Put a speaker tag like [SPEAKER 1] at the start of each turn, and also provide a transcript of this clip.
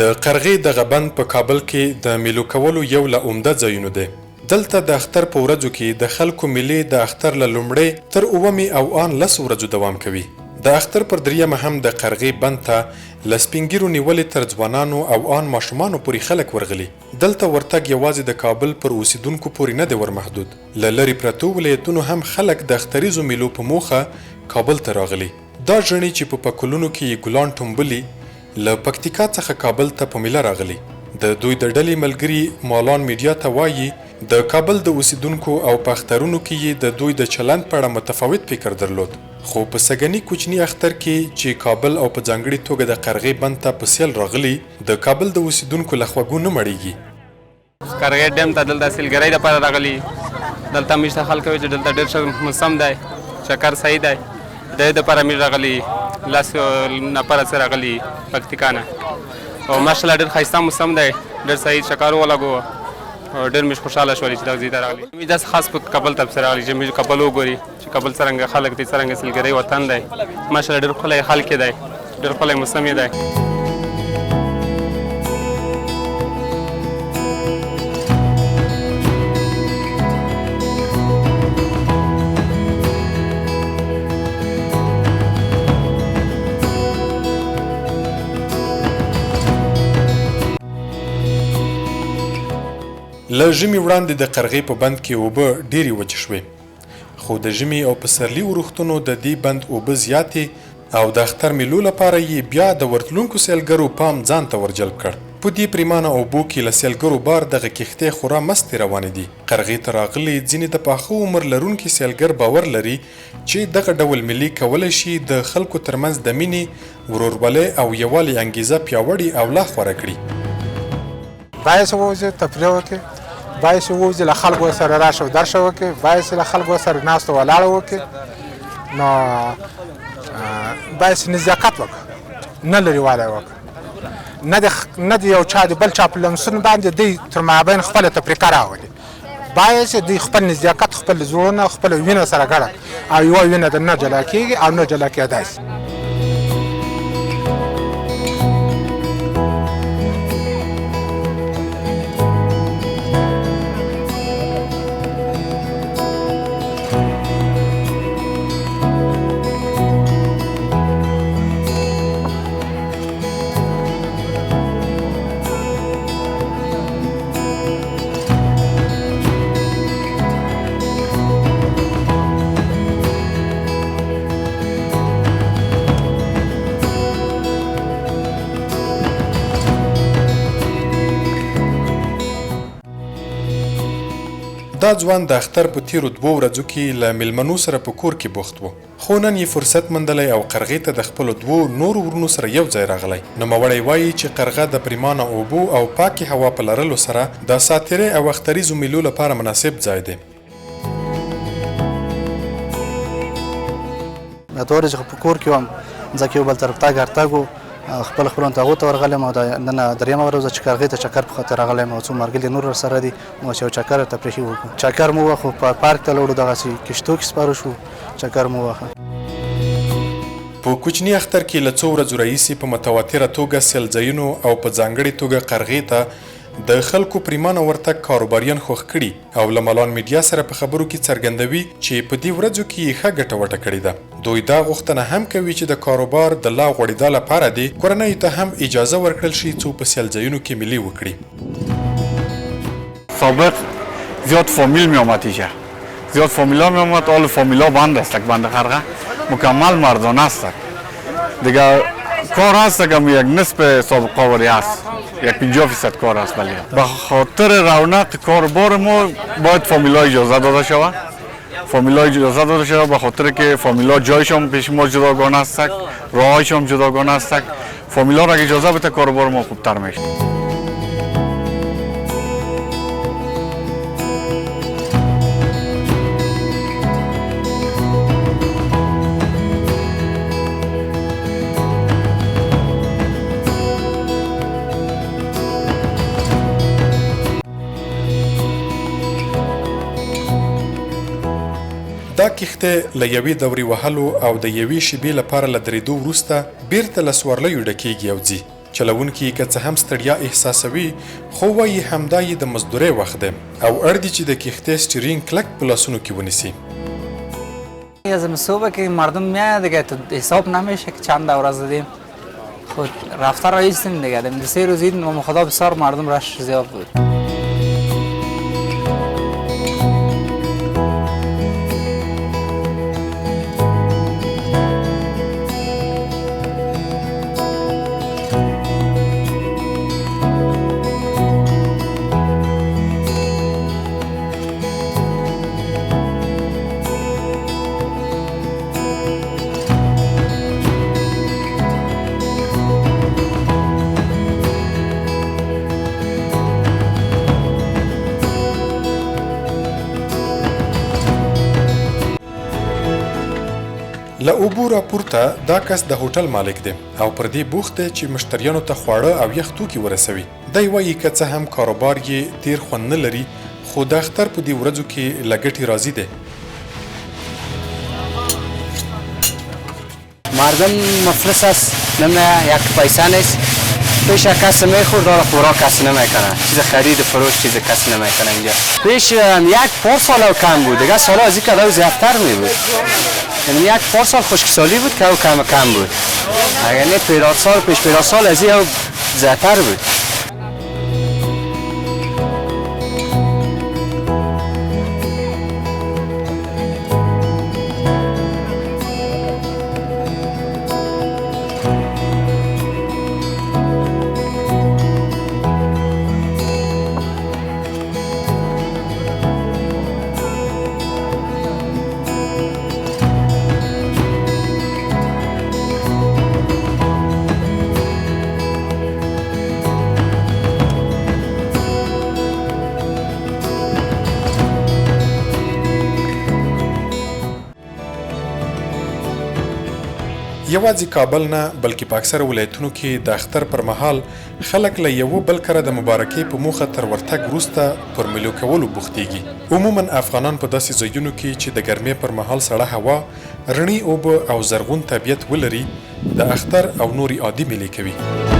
[SPEAKER 1] د قرغې دغه بند په کابل کې د میلو کولو یو له عمده ځایونو دی. دلته د اختر په ورځو کې د خلکو میلې د اختر له لومړۍ تر اوومې او ان 10 ورځو دوام کوي. د اختر پر دریمه هم د قرغې بند ته له سپین ږیرو نیولې تر ځوانانو او ان ماشومانو پورې خلک ورغلي. دلته ورتګ یوازې د کابل پر اوسیدونکو پورې نه دی ورمحدود. له لرې پرتو ولایتونو هم خلک د اختریزو میلو په موخه کابل ته راغلي. دا ژڼې چې په پکولونو کې یې ګلان ټومبلي له پکتیکا څخه کابل ته په میله راغلي. د دوی د ډلې ملګري مالان میډیا ته وایي د کابل د اوسیدونکو او په اخترونو کې یې د دوی د چلند په اړه متفاوت فکر درلود. خو په سګنی کوچني اختر کې چې کابل او په ځانګړي توګه د قرغې بند ته په سیل راغلي د کابل د اوسیدونکو له خواږو نه مړیږي.
[SPEAKER 2] قرغې ډیم ته دلته سیلګرۍ دپاره راغلي. دلته موږ ته خلک وایي چې دلته ډېر ښه موسم دی، چکر صحیح دی. د دې دپاره موږ راغلي 10 نفره څه راغلي پکتیکا نه او ماشاءالله ډېر ښایسته موسم دی، ډېر صحیح چکر ولګو او ډېر موږ خوشحاله شولو چې دغه ځای ته راغلي. موږ داسې خاص په کابل ته پسې راغلي چې موږ کابل وګوري چې کابل څرنګه خلک دي، څرنګه سیلګرۍ وطن دی. ماشاءالله ډېر ښکلی خلک دی، ډېر ښکلی موسم یې دی.
[SPEAKER 1] له ژمي وړاندې د قرغې په بند کې اوبه ډېرې وچې شوې، خو د ژمي او پسرلي ورښتونو د دې بند اوبه زیاتې او د اختر میلو لپاره یې بیا د ورتلونکو سیلګرو پام ځان ته ورجلب کړ. په دې پریمانه اوبو کې له سیلګرو بار دغه کښتۍ خورا مستې روانې دي. قرغې ته راغلي ځینې د پاخه عمر لرونکي سیلګر باور لري چې دغه ډول میلې کولی شي د خلکو ترمنځ د مینې، ورورولۍ او یووالي انګیزه پیاوړې او لا خوره کړي.
[SPEAKER 3] باید ووځي تفریح وکړي، باید ووځي له خلکو سره راشه او درشه وکړي، باید له خلکو سره ناست او ولاړه وکړي. نو باید نزاکت وکړي، نه لرېوالی وکړي، نه د یو چا د بل چا په لمسون باندې دوی تر مابین خپله تفریقه راولي. باید چې دوی خپل نزاکت، خپل زړونه، خپل وینه سره ګډه او یوه وینه د نه جلا کېږي او نه جلا کېدای شي.
[SPEAKER 1] دا ځوان د اختر په تیرو 2 ورځو کې له میلمنو سره په کور کې بوخت و، خو نن یې فرصت موندلی او قرغې ته د خپلو 2 نورو ورونو سره یو ځای راغلی. نوموړی وایي چې قرغه د پریمانه اوبو او پاکې هوا په لرلو سره د ساتیرۍ او اختریزو میلو لپاره مناسب ځای دی.
[SPEAKER 4] دا ورځ چې په کور کې وم ځکه یو بل طرف ته ګرتګ و، خپل خپلوانو ته هغو ته ورغلم او نن دریمه ورځ چې قرغې ته چکر په خاطر راغلی یم او څو ملګري نور ورسره دي. نو چې یو چکر تفریحي وکړو، چکر مو وخو په پارک ته لاړو، دغسې کشتو کې سپاره شو، چکر مو واخه.
[SPEAKER 1] په کوچني اختر کې له 2 ورځو راهیسې په متواتره توګه سیلځایونو او په ځانګړې توګه قرغې ته د خلکو پریمانه ورتګ کاروباریان خوښ کړي او له مالان میډیا سره په خبرو کې څرګندوي چې په دې ورځو کې یې ښه ګټه وټه کړې ده. دوی دا غوښتنه هم کوي چې د کاروبار د لا غوړېدا لپاره دې کورنیو ته هم اجازه ورکړل شي څو په سیلځایونو کې میلې وکړي.
[SPEAKER 5] سابق زیاد فامیل می آمد اینجا، زیاد فامیلا می آمد، آل فامیلا بند است، بند قرغه مکمل مردانه است دیگه. کار هست که یک نصف سابقه وری است، یک 50% کار است. ولی به خاطر رونق کاربار ما باید فامیلا اجازه داده شود، فامیلا اجازه داده شود به خاطر که فامیلا جایشان پیش ما جداگانه است، راهایشان جداگانه است. فامیلا را اجازه بده کاربار ما خوبتر میشه.
[SPEAKER 1] دا کښتۍ له یوې دورې وهلو او د یوې شیبې لپاره له درېدو وروسته بیرته له سورلیو ډکېږي او ځي. چلوونکي که څه هم ستړیا احساسوي خو وایي همدا یې د مزدورۍ وخت دی او اړ دي چې د کښتۍ سټیرینګ کلک په لاسونو کې ونیسي.
[SPEAKER 6] از مسوبه که مردم میاد دیگه تو حساب نمیشه که چند دور از دیدیم خود رفته را ایستیم دیگه دیم 3 روز دیدیم و خدا بسیار مردم رش زیاد بود.
[SPEAKER 1] له اوبو راپورته دا کس د هوټل مالک دی او پر دې بوخت دی چې مشتریانو ته خواړه او یخ توکي ورسوي. دی وایي که څه هم کاروبار یې ډېر خوند نه لري خو د اختر په دې ورځو کې له ګټې راضي دی.
[SPEAKER 7] مردم مفلس است، یک پیسه نیست، پیش کس میخورد و خوراک کس نمیکنه، چیز خرید فروش چیز کس نمیکنه اینجا. پیش یک پار سال کم بود، دیگه سال از این که زیادتر می بود. یعنی یک پار سال خشکسالی بود که او کم بود. اگر نه پیش 50 سال از این زیادتر بود.
[SPEAKER 1] یوازې کابل نه بلکې په اکثره ولایتونو کې د اختر پر مهال خلک له یوه بل کره د مبارکۍ په موخه تر ورتګ وروسته پر مېلو کولو بوختېږي. عموما افغانان په داسې ځایونو کې چې د ګرمۍ پر مهال سړه هوا، رڼې اوبه او زرغون طبیعت ولري د اختر او نورې عادي مېلې کوي.